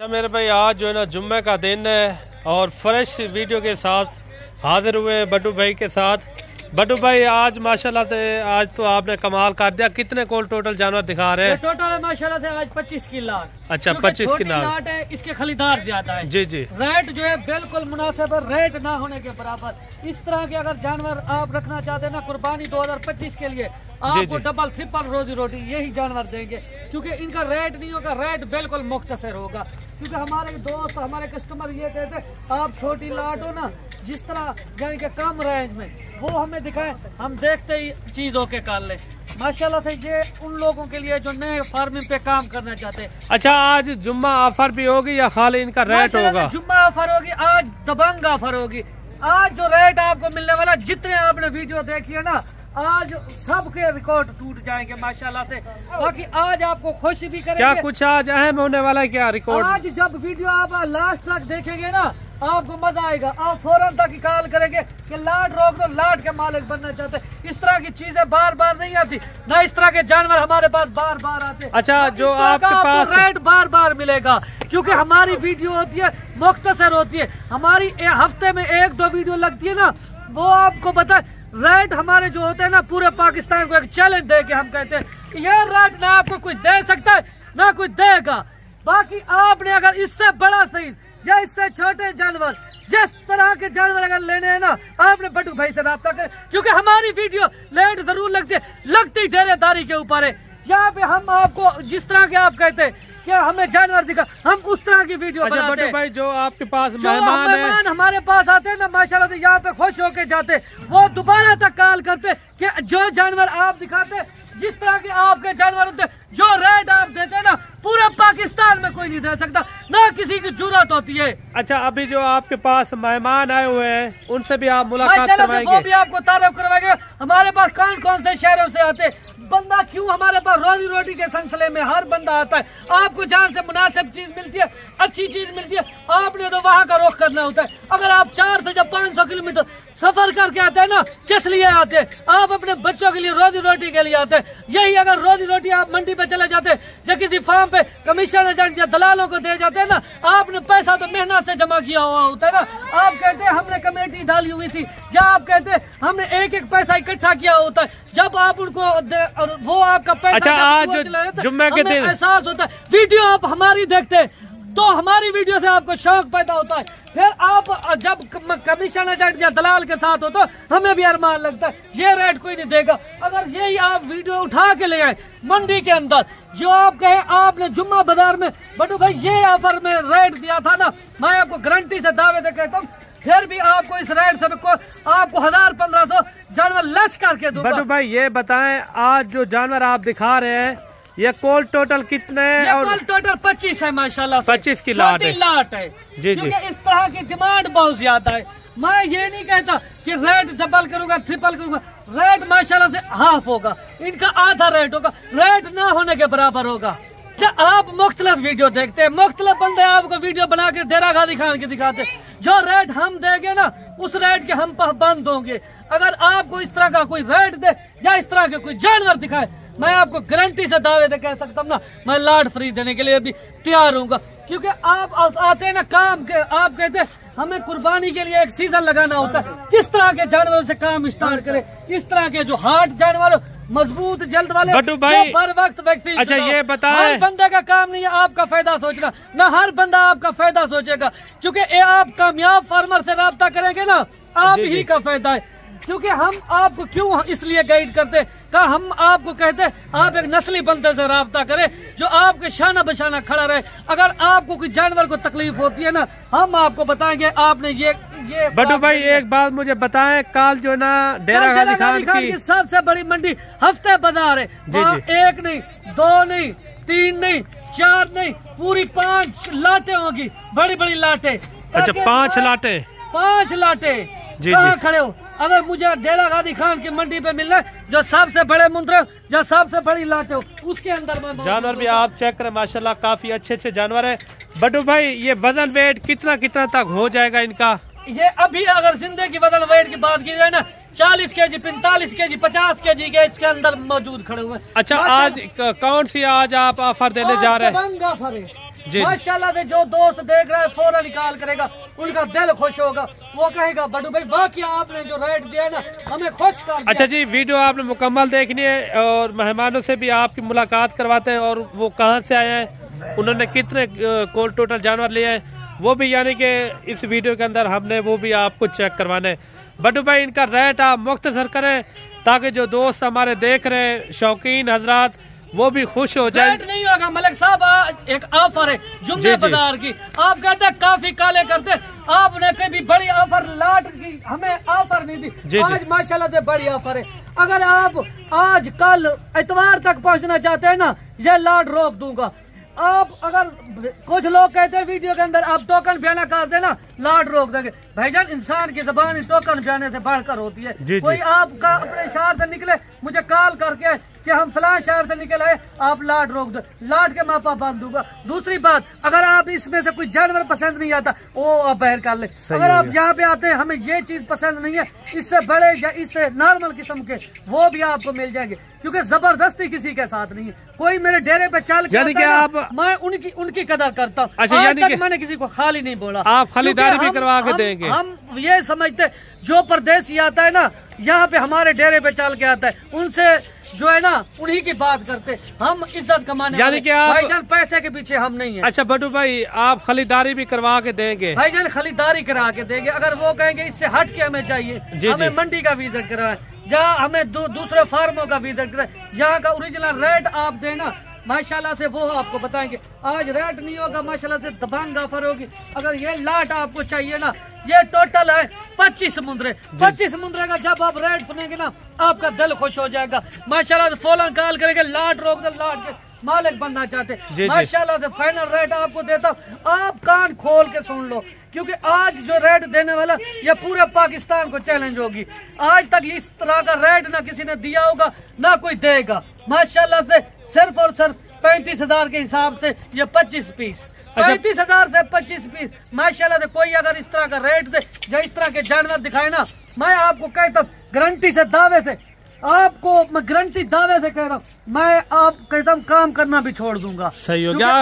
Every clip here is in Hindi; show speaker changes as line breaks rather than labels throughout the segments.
अच्छा मेरे भाई, आज जो है ना जुम्मे का दिन है और फ्रेश वीडियो के साथ हाजिर हुए हैं बट्टू भाई के साथ। बट्टू भाई आज माशाल्लाह से आज तो आपने कमाल कर दिया। कितने को टोटल जानवर दिखा रहे हैं?
टोटल है माशाल्लाह से आज 25 की लाट।
अच्छा 25 की
लाट है, इसके खरीदार ज्यादा है।
जी जी।
रेट जो है बिल्कुल मुनासिब है, रेट ना होने के बराबर। इस तरह के अगर जानवर आप रखना चाहते हैं ना कुर्बानी 2025 के लिए, आपको डबल ट्रिपल रोजी रोटी यही जानवर देंगे, क्योंकि इनका रेट नहीं होगा, रेट बिल्कुल मुख्तसर होगा। क्योंकि हमारे दोस्त हमारे कस्टमर ये कहते हैं आप छोटी लाट हो ना, जिस तरह यानी कि कम रेंज में वो हमें दिखाएं, हम देखते ही चीज होके कर ले। माशाल्लाह से ये उन लोगों के लिए जो नए फार्मिंग पे काम करना चाहते हैं।
अच्छा आज जुम्मा ऑफर भी होगी या खाली इनका रेट होगा?
जुम्मा ऑफर होगी, आज दबंग ऑफर होगी। आज जो रेट आपको मिलने वाला, जितने आपने वीडियो देखी है ना, आज सबके रिकॉर्ड टूट जाएंगे माशाल्लाह से। बाकी आज आपको खुश भी करेंगे।
क्या कुछ आज अहम होने वाला है क्या रिकॉर्ड?
आज जब वीडियो आप लास्ट तक देखेंगे ना, आपको मजा आएगा। आप फौरन तक कॉल करेंगे कि लाट रोक दो, लाट के मालिक बनना चाहते। इस तरह की चीजें बार बार नहीं आती ना, इस तरह के जानवर हमारे पास बार बार आते।
अच्छा जो आपके पास
रेट बार बार मिलेगा, क्योंकि हमारी वीडियो होती है मुख्तसर होती है। हमारी हफ्ते में 1-2 वीडियो लगती है ना, वो आपको पता है। रेट हमारे जो होते हैं ना, पूरे पाकिस्तान को एक चैलेंज दे के हम कहते हैं ये रेट ना आपको कोई दे सकता है ना कोई देगा। बाकी आपने अगर इससे बड़ा सही या इससे छोटे जानवर, जिस तरह के जानवर अगर लेने हैं ना, आपने बट्टू भाई से रब्ता करें, क्योंकि हमारी वीडियो लेट जरूर लगती है, लगती डेरेदारी के ऊपर है। यहाँ पे हम आपको जिस तरह के आप कहते हैं कि हमें जानवर दिखा, हम उस तरह की वीडियो बनाते हैं।
भाई जो आपके पास मेहमान
हमारे पास आते हैं ना, माशाल्लाह से यहाँ पे खुश होके जाते, वो दोबारा तक कॉल करते कि जो जानवर आप दिखाते, जिस तरह के आपके जानवर होते, जो रेट आप देते हैं ना, पूरे पाकिस्तान में कोई नहीं दे सकता, ना किसी की जरूरत होती है।
अच्छा अभी जो आपके पास मेहमान आए हुए हैं, उनसे भी आप मुलाकात करवाएंगे?
वो भी आपको तारुफ करवाएंगे। हमारे पास कौन कौन से शहरों से आते, बंदा क्यों हमारे पास रोजी रोटी के सिलसिले में हर बंदा आता है। आपको जहाँ से मुनासिब चीज मिलती है, अच्छी चीज मिलती है, आपने तो वहाँ का रुख करना होता है। अगर आप 400 या 500 किलोमीटर सफर करके आते हैं ना, किस लिए आते हैं? आप अपने बच्चों के लिए, रोजी रोटी के लिए आते हैं। यही अगर रोजी रोटी आप मंडी पे चले जाते हैं या किसी फार्म पे कमीशन एजेंट या दलालों को दे जाते हैं ना, आपने पैसा तो मेहनत से जमा किया हुआ होता है ना। आप कहते हैं हमने कमेटी डाली हुई थी, या आप कहते हैं हमने एक पैसा इकट्ठा किया होता है। जब आप उनको वो आपका पैसा,
अच्छा आज जुम्मे के दिन
एहसास होता है। वीडियो आप हमारी देखते हैं तो हमारी वीडियो से आपको शौक पैदा होता है। फिर आप जब कमीशन एजेंट या दलाल के साथ हो तो हमें भी अरमान लगता है ये रेट कोई नहीं देगा। अगर यही आप वीडियो उठा के ले आए मंडी के अंदर, जो आप कहे आपने जुम्मा बाजार में बट्टू भाई ये ऑफर में रेट दिया था ना, मैं आपको गारंटी से दावे दे कहता हूँ, फिर भी आपको इस रेट से आपको 1000-1500 जानवर लेस करके दूंगा।
बट्टू भाई ये बताएं, आज जो जानवर आप दिखा रहे हैं ये कोल टोटल कितने हैं?
और कोल टोटल 25 है माशाल्लाह।
25 की लाट है।
जी जी। इस तरह की डिमांड बहुत ज्यादा है। मैं ये नहीं कहता कि रेट डबल करूंगा, ट्रिपल करूंगा, रेट माशाल्लाह से हाफ होगा, इनका आधा रेट होगा, रेट ना होने के बराबर होगा। अच्छा आप मुख्तलिफ वीडियो देखते हैं, मुख्तलिफ बंदे आपको वीडियो बना के डेरा गादी खान के दिखाते, जो रेट हम देंगे ना उस रेट के हम पाबंद होंगे। अगर आपको इस तरह का कोई रेट दे या इस तरह के कोई जानवर दिखाए, मैं आपको गारंटी से दावे दे कह सकता हूँ ना, मैं लाट फ्री देने के लिए भी तैयार हूँ। क्योंकि आप आते हैं ना काम के, आप कहते हैं हमें कुर्बानी के लिए एक सीजन लगाना होता है, किस तरह के जानवरों से काम स्टार्ट करे। इस तरह के जो हार्ड जानवर, मजबूत जल्द वाले,
बट्टू भाई
हर वक्त व्यक्ति।
अच्छा ये बताएं,
हर बंदे का काम नहीं है आपका फायदा सोचना, ना हर बंदा आपका फायदा सोचेगा। क्योंकि ये आप कामयाब फार्मर से राब्ता करेंगे ना, आप ही का फायदा है। क्योंकि हम आपको क्यों इसलिए गाइड करते का, हम आपको कहते आप एक नस्ली बंदे से राब्ता करें जो आपके शाना बशाना खड़ा रहे। अगर आपको कोई जानवर को तकलीफ होती है ना, हम आपको बताएंगे आपने ये
बट्टू भाई एक बात मुझे बताएं, कल जो ना डेरा गादी खान की
सबसे बड़ी मंडी हफ्ते बाजार है। एक नहीं, 2 नहीं, 3 नहीं, 4 नहीं, पूरी 5 लाटें होगी, बड़ी बड़ी लाटें।
अच्छा 5 लाटें?
5 लाटें। कहाँ खड़े हो? अगर मुझे डेरा गादी खान की मंडी पे मिलना है, जो सबसे बड़े मुंद्रे, जो सबसे बड़ी लाट हो, उसके अंदर
जानवर भी आप चेक करें, माशाल्लाह काफी अच्छे अच्छे जानवर है। बट्टू भाई ये वजन वेट कितना तक हो जाएगा इनका?
ये अभी अगर जिंदगी की वजन वेट की बात की जाए ना, 40 kg, 45 kg, 50 kg के इसके अंदर मौजूद खड़े हुए।
अच्छा आज कौन सी आज आप ऑफर देने जा रहे हैं?
दबंग ऑफर है। माशाल्लाह से जो दोस्त देख रहा है फौरन निकाल करेगा, उनका दिल खुश होगा, वो कहेगा बड्डू भाई वाकई आपने जो रेट दिया है ना हमें खुश कर दिया।
अच्छा जी, वीडियो आपने मुकम्मल देखनी है और मेहमानों से भी आपकी मुलाकात करवाते हैं और वो कहाँ से आए हैं, उन्होंने कितने कोल टोटल जानवर लिए हैं, वो भी यानी कि इस वीडियो के अंदर हमने वो भी आपको चेक करवाने। बड्डू भाई इनका रेट आप मुख्तसर करें ताकि जो दोस्त हमारे देख रहे हैं शौकीन हजरात वो भी खुश हो जाए।
रेट नहीं होगा मलिक साहब, एक ऑफर है जुम्मे बाजार की। आप कहते हैं काफी काले करते, आपने कभी बड़ी ऑफर लाट की हमें ऑफर नहीं दी। आज माशाल्लाह से बड़ी ऑफर है। अगर आप आज कल इतवार तक पहुंचना चाहते हैं ना, यह लाट रोक दूंगा। आप अगर कुछ लोग कहते हैं वीडियो के अंदर आप टोकन बयाना कर देना लाट रोक देंगे, भाईजान इंसान की जबान टोकन बयाने से बढ़कर होती है। कोई आपका अपने शहर से निकले मुझे कॉल करके कि हम फलां शहर से निकल आए, आप लाट रोक दो, लाट के मापा बांध दूंगा। दूसरी बात, अगर आप इसमें से कोई जानवर पसंद नहीं आता वो आप बाहर कर ले। अगर आप यहाँ पे आते हैं हमें ये चीज पसंद नहीं है, इससे बड़े या इससे नॉर्मल किस्म के वो भी आपको मिल जाएंगे, क्योंकि जबरदस्ती किसी के साथ नहीं है। कोई मेरे डेरे पे चल के मैं उनकी कदर करता हूँ।
अच्छा,
आज तक मैंने किसी को खाली नहीं बोला।
आप खरीदारी भी करवा के देंगे।
हम ये समझते जो परदेसी आता है ना यहाँ पे हमारे डेरे पे चल के आता है, उनसे जो है ना उन्हीं की बात करते, हम इज्जत कमाने
यानी कि आप
भाईजान पैसे के पीछे हम नहीं है।
अच्छा बड्डू भाई आप खरीदारी भी करवा के देंगे?
भाईजान खरीदारी करा के देंगे। अगर वो कहेंगे इससे हट के हमें चाहिए, हमें मंडी का विजिट कराए, जहाँ हमें दूसरे फार्मों का विजिट कराए, यहाँ का ओरिजिनल रेट आप देना माशाल्लाह से वो आपको बताएंगे। आज रेट नहीं होगा माशाल्लाह से दबंग ऑफर होगी। अगर ये लाट आपको चाहिए ना, ये टोटल है 25 मुंद्रे। 25 मुंद्रे का जब आप रेट सुनेंगे ना आपका दिल खुश हो जाएगा। माशाल्लाह से फौरन कॉल करेंगे लाट रोक दे, लाट के मालिक बनना चाहते माशाल्लाह से फाइनल रेट आपको देता हूँ। आप कान खोल के सुन लो, क्योंकि आज जो रेट देने वाला ये पूरे पाकिस्तान को चैलेंज होगी। आज तक इस तरह का रेट ना किसी ने दिया होगा ना कोई देगा। माशाल्लाह से सिर्फ और सिर्फ 35,000 के हिसाब से ये 25 पीस, 35,000 से 25 पीस माशाल्लाह से। कोई अगर इस तरह का रेट दे जो इस तरह के जानवर दिखाए ना, मैं आपको कहता हूँ गारंटी से दावे से, आपको मैं गारंटी दावे से कह रहा हूँ, मैं आप कहता हूँ काम करना भी छोड़ दूंगा।
सही हो गया।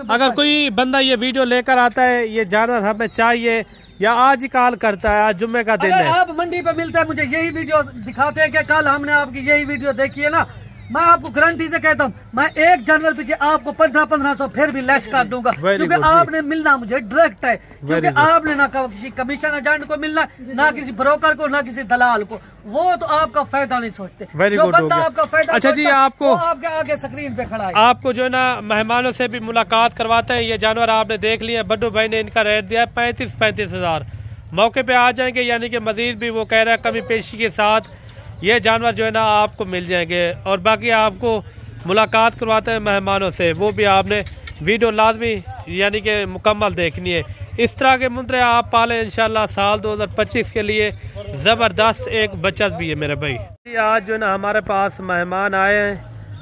अगर कोई बंदा ये वीडियो लेकर आता है ये जानवर हमें चाहिए या आज ही कॉल करता है, आज जुम्मे का दिन है,
आप मंडी पे मिलता है मुझे यही वीडियो दिखाते हैं कि कल हमने आपकी यही वीडियो देखी है ना, मैं आपको गारंटी से कहता हूँ मैं एक जानवर पीछे आपको 1500 फिर भी लेस कर दूंगा, क्योंकि आपने मिलना मुझे डायरेक्ट है। क्योंकि आपने ना किसी कमीशन एजेंट को मिलना, ना किसी ब्रोकर को, ना किसी दलाल को, वो तो आपका फायदा नहीं सोचते। जो बंदा आपका फायदा
अच्छा जी, आपको
आपके आगे स्क्रीन पे खड़ा है।
आपको जो है ना मेहमानों से भी मुलाकात करवाते हैं। ये जानवर आपने देख लिया, बड्डू भाई ने इनका रेट दिया 35,000। मौके पे आ जाएंगे, यानी कि मजीद भी वो कह रहा है कमी पेशी के साथ ये जानवर जो है ना आपको मिल जाएंगे। और बाकी आपको मुलाकात करवाते हैं मेहमानों से, वो भी आपने वीडियो लाजमी यानी कि मुकम्मल देखनी है। इस तरह के मुंद्रे आप पालें इंशाल्लाह। साल 2025 के लिए ज़बरदस्त एक बचत भी है मेरे भाई। आज जो है ना हमारे पास मेहमान आए हैं,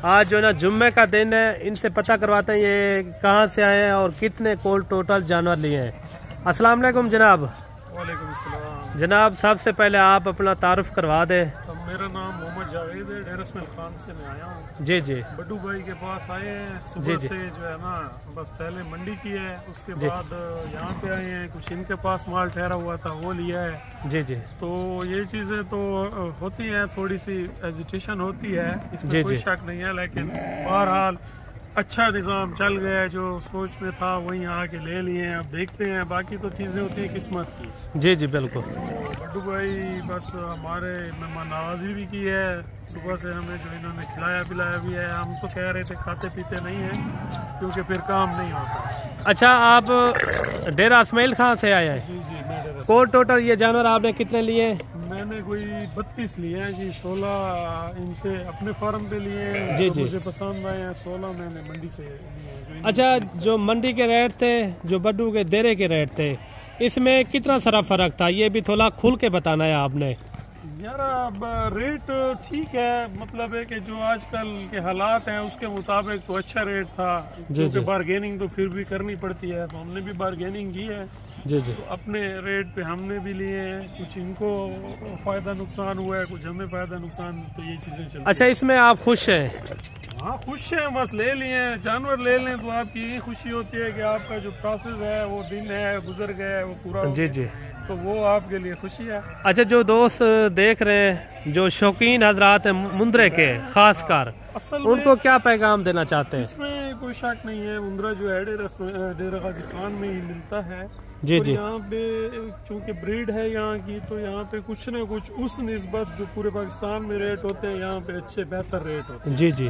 आज जो है ना जुम्मे का दिन है, इनसे पता करवाते हैं ये कहाँ से आए हैं और कितने कोल टोटल जानवर लिए हैं। अस्सलाम वालेकुम जनाब।
वालेकुम अस्सलाम
जनाब, सबसे पहले आप अपना तारुफ करवा दें।
मेरा नाम मोहम्मद जावेद है, डेरा इस्माइल खान से मैं आया हूँ।
जी जी।
बड्डू भाई के पास आए हैं सुबह से, जो है ना बस पहले मंडी की है, उसके बाद यहाँ पे आए हैं, कुछ इनके पास माल ठहरा हुआ था वो लिया है।
जी जी।
तो ये चीज़ें तो होती हैं, थोड़ी सी एजिटेशन होती है, इसमें कोई शक नहीं है, लेकिन बहरहाल अच्छा निज़ाम चल गया है। जो सोच में था वहीं आके ले लिए हैं, अब देखते हैं, बाकी तो चीज़ें होती हैं किस्मत की।
जी जी बिल्कुल।
बड्डू भाई बस हमारे मेहमान नवाजी भी की है, सुबह से हमें जो इन्होंने खिलाया पिलाया भी है। हम तो कह रहे थे खाते पीते नहीं हैं क्योंकि फिर काम नहीं होता।
अच्छा, आप डेरा इस्माइल खान से आए हैं?
जी जी, मैं डेरा।
कोल टोटल ये जानवर आपने कितने लिए?
मैंने कोई 32 लिए हैं जी, 16 इनसे अपने फार्म पे लिए हैं
जी
जो
जी।
मुझे पसंद आए हैं, 16 मैंने मंडी से लिए हैं।
अच्छा, जो मंडी के रेट थे, जो बड्डू के डेरे के रेट थे, इसमें कितना सारा फर्क था? ये भी थोड़ा खुल के बताना है आपने।
यार अब रेट ठीक है, मतलब है कि जो आजकल के हालात हैं उसके मुताबिक तो अच्छा रेट था, क्योंकि बार्गेनिंग तो फिर भी करनी पड़ती है, तो हमने भी बार्गेनिंग की है
जी जी।
तो अपने रेट पे हमने भी लिए हैं, कुछ इनको फायदा नुकसान हुआ है, कुछ हमें फायदा नुकसान, तो ये चीजें चलती।
अच्छा, इसमें आप खुश हैं?
हाँ खुश हैं, बस ले लिए, जानवर ले लें तो आपकी यही खुशी होती है कि आपका जो प्रोसेस है वो दिन है गुजर गया है वो पूरा हो
जी जी,
तो वो आपके लिए खुशी है।
अच्छा, जो दोस्त देख रहे हैं, जो शौकीन हजरात हैं मुंद्रे के खास कर, उनको क्या पैगाम देना चाहते हैं?
इसमें कोई शक नहीं है, मुंद्रा जो है डेरा गाजी खान में ही मिलता है
जी जी।
यहाँ पे चूँकि ब्रीड है यहाँ की, तो यहाँ पे कुछ न कुछ उस निस्बत जो पूरे पाकिस्तान में रेट होते हैं यहाँ पे अच्छे बेहतर रेट होते हैं।
जी जी।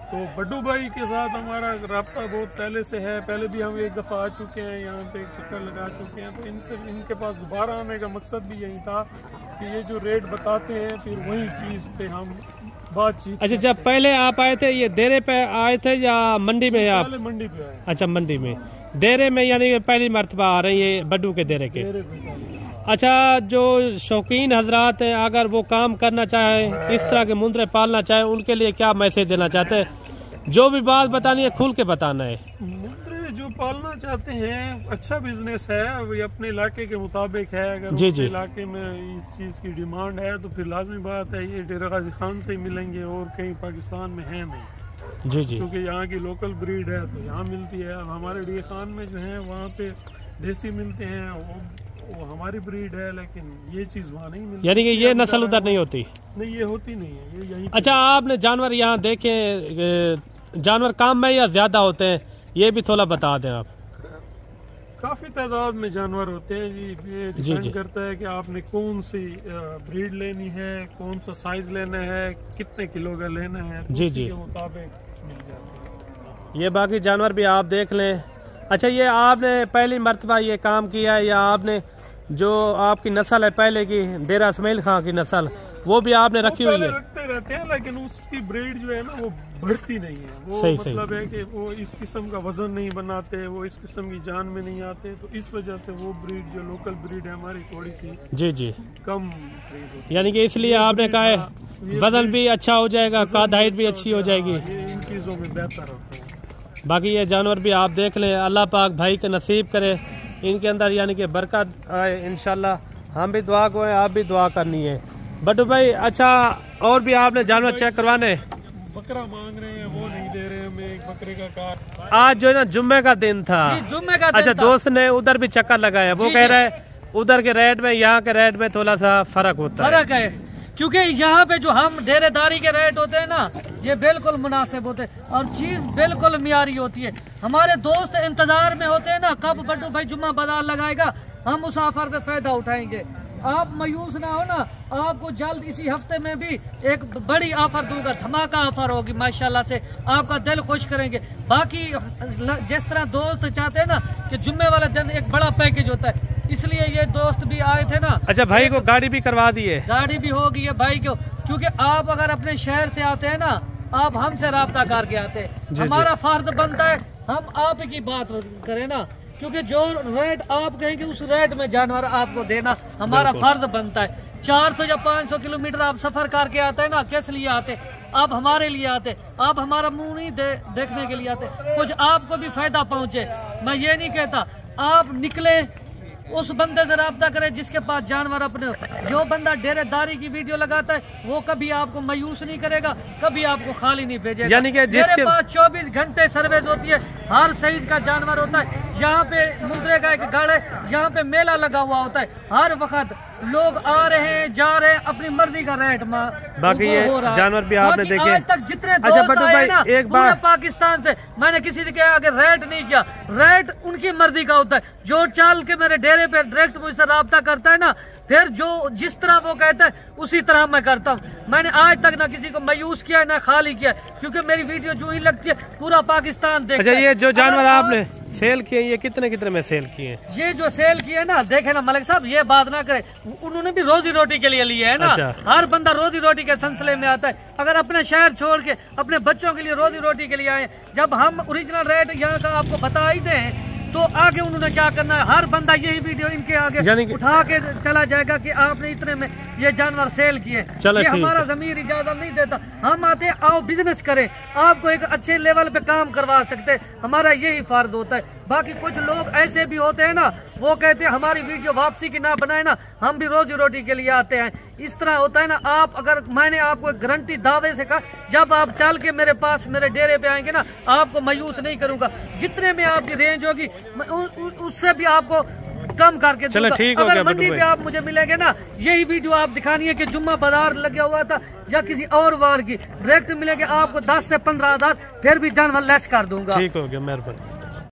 तो बड्डू भाई के साथ हमारा राब्ता बहुत पहले से है, पहले भी हम एक दफ़ा आ चुके हैं यहाँ पे, एक चक्कर लगा चुके हैं, तो इनके पास दोबारा आने का मकसद भी यही था कि ये जो रेट बताते हैं फिर वही चीज़ पे हम बातचीत।
अच्छा, जब पहले आप आए थे ये देरे पे आए थे या मंडी में? आप
पहले मंडी पे आए।
अच्छा, मंडी में, देरे में, यानी पहली मर्तबा आ रही है बड्डू के देरे के। अच्छा, जो शौकीन हजरात हैं, अगर वो काम करना चाहे, इस तरह के मुंद्रे पालना चाहे, उनके लिए क्या मैसेज देना चाहते हैं? जो भी बात बतानी है खुल के बताना है।
मुंद्रे जो पालना चाहते हैं, अच्छा बिजनेस है, वो अपने इलाके के मुताबिक है, अगर
जी जी।
इलाके में इस चीज़ की डिमांड है तो फिर लाजमी बात है ये डेरा गाजी खान से ही मिलेंगे और कहीं पाकिस्तान में है नहीं।
जी जी।
क्योंकि यहाँ की लोकल ब्रीड है तो यहाँ मिलती है, हमारे डी खान में जो है वहाँ पे देसी मिलते हैं, वो हमारी ब्रीड है, लेकिन ये चीज़ वहाँ नहीं मिलती,
यानी कि ये नस्ल उधर नहीं होती?
नहीं, ये होती नहीं है, ये यहीं।
अच्छा, आपने जानवर यहाँ देखे, जानवर काम में या ज्यादा होते हैं, ये भी थोड़ा बता दें आप।
काफ़ी तादाद में जानवर होते हैं जी, ये डिपेंड करता है कि आपने कौन सी ब्रीड लेनी है, कौन सा साइज लेना है, कितने किलो का लेना है, तो
जी
उसी
जी
के मुताबिक मिल जाते हैं।
ये बाकी जानवर भी आप देख लें। अच्छा, ये आपने पहली मर्तबा ये काम किया है या आपने जो आपकी नस्ल है पहले की, डेरा इस्माइल खां की नस्ल, वो भी आपने रखी हुई है?
रखते रहते हैं, लेकिन उसकी ब्रीड जो है ना वो बढ़ती नहीं है, वो
सही,
मतलब है कि वो इस किस्म का वजन नहीं बनाते, वो इस किस्म की जान में नहीं आते, तो इस वजह से वो ब्रीड जो लोकल ब्रीड है हमारी थोड़ी सी
जी जी
कम ब्रीड होती है।
यानी कि इसलिए आपने कहा है वजन भी अच्छा हो जाएगा, काद हाइट भी अच्छी हो जाएगी,
ये इन चीज़ों में बेहतर होता है।
बाकी ये जानवर भी आप देख लें, अल्लाह पाक भाई के नसीब करे, इनके अंदर यानी कि बरकत आए इंशाल्लाह। हम भी दुआ को है, आप भी दुआ करनी है बड्डू भाई। अच्छा, और भी आपने जानवर चेक करवाने?
बकरा मांग रहे हैं, वो नहीं दे रहे हमें, एक बकरे का कार।
आज जो है ना जुम्मे का दिन था,
जुम्मे का दिन
अच्छा,
था।
दोस्त ने उधर भी चक्कर लगाया, वो कह रहा है उधर के रेट में यहाँ के रेट में थोड़ा सा फर्क होता है।
फर्क है, क्योंकि यहाँ पे जो हम डेरेदारी के रेट होते हैं ना, ये बिल्कुल मुनासिब होते हैं और चीज बिल्कुल मियारी होती है। हमारे दोस्त इंतजार में होते हैं ना, कब बड्डू भाई जुम्मा बाजार लगाएगा, हम उस ऑफर का फायदा उठाएंगे। आप मायूस ना हो ना, आपको जल्द इसी हफ्ते में भी एक बड़ी ऑफर दूंगा, धमाका ऑफर होगी माशाल्लाह से, आपका दिल खुश करेंगे। बाकी जिस तरह दोस्त चाहते हैं ना कि जुम्मे वाले दिन एक बड़ा पैकेज होता है, इसलिए ये दोस्त भी आए थे ना।
अच्छा, भाई को गाड़ी भी करवा दी है?
गाड़ी भी होगी है भाई को, क्योंकि आप अगर अपने शहर से आते हैं ना, आप हमसे राब्ता करके आते हैं, हमारा फर्ज बनता है हम आप की बात करें ना, क्योंकि जो रेट आप कहेंगे उस रेट में जानवर आपको देना हमारा फर्ज बनता है। 400 या 500 किलोमीटर आप सफर करके आते हैं ना, किस लिए आते? आप हमारे लिए आते, आप हमारा मुंह नहीं देखने के लिए आते, कुछ आपको भी फायदा पहुंचे। मैं ये नहीं कहता, आप निकले उस बंदे से राब्ता करें जिसके पास जानवर अपने हो। जो बंदा डेरेदारी की वीडियो लगाता है वो कभी आपको मायूस नहीं करेगा, कभी आपको खाली नहीं भेजेगा।
यानी कि
मेरे पास 24 घंटे सर्विस होती है, हर साइज का जानवर होता है। यहाँ पे मुंद्रे का एक गढ़ है, यहाँ पे मेला लगा हुआ होता है, हर वक्त लोग आ रहे हैं जा रहे हैं, अपनी मर्जी का रेट
बाकी ये जानवर भी आपने देखे।
आज तक जितने दोस्त आए ना पूरे पाकिस्तान से, मैंने किसी से कहा कि रेट नहीं किया, रेट उनकी मर्जी का होता है। जो चाल के मेरे डेरे पे डायरेक्ट मुझसे राब्ता करता है ना, फिर जो जिस तरह वो कहता है उसी तरह मैं करता हूँ। मैंने आज तक ना किसी को मायूस किया ना खाली किया, क्योंकि मेरी वीडियो जो ही लगती है पूरा पाकिस्तान देखता है।
अच्छा, ये जो जानवर आपने सेल किए, ये कितने कितने में सेल किए?
ये जो सेल किए ना, देखे ना मलिक साहब, ये बात ना करे, उन्होंने भी रोजी रोटी के लिए लिए है ना।
अच्छा।
हर बंदा रोजी रोटी के सिलसिले में आता है, अगर अपने शहर छोड़ के अपने बच्चों के लिए रोजी रोटी के लिए आए, जब हम ओरिजिनल रेट यहाँ का आपको बता ही दें तो आगे उन्होंने क्या करना है, हर बंदा यही वीडियो इनके आगे उठा के चला जाएगा कि आपने इतने में ये जानवर सेल किए। ये हमारा ज़मीर इजाजत नहीं देता। हम आते आओ बिजनेस करें, आपको एक अच्छे लेवल पे काम करवा सकते हैं, हमारा यही फर्ज होता है। बाकी कुछ लोग ऐसे भी होते हैं ना, वो कहते हैं हमारी वीडियो वापसी की ना बनाए ना, हम भी रोजी रोटी के लिए आते हैं। इस तरह होता है ना। आप अगर मैंने आपको एक गारंटी दावे से कहा, जब आप चल के मेरे पास मेरे डेरे पे आएंगे ना, आपको मायूस नहीं करूंगा। जितने में आपकी रेंज होगी उससे भी आपको कम करके दूंगा। अगर मंडी पे आप मुझे मिलेंगे ना, यही वीडियो आप दिखानी है कि जुम्मा बाजार लगा हुआ था या किसी और वार की, डायरेक्ट मिलेंगे आपको 10 से 15 हज़ार, फिर भी जानवर लेस कर दूंगा।
ठीक हो गया, मेहरबानी।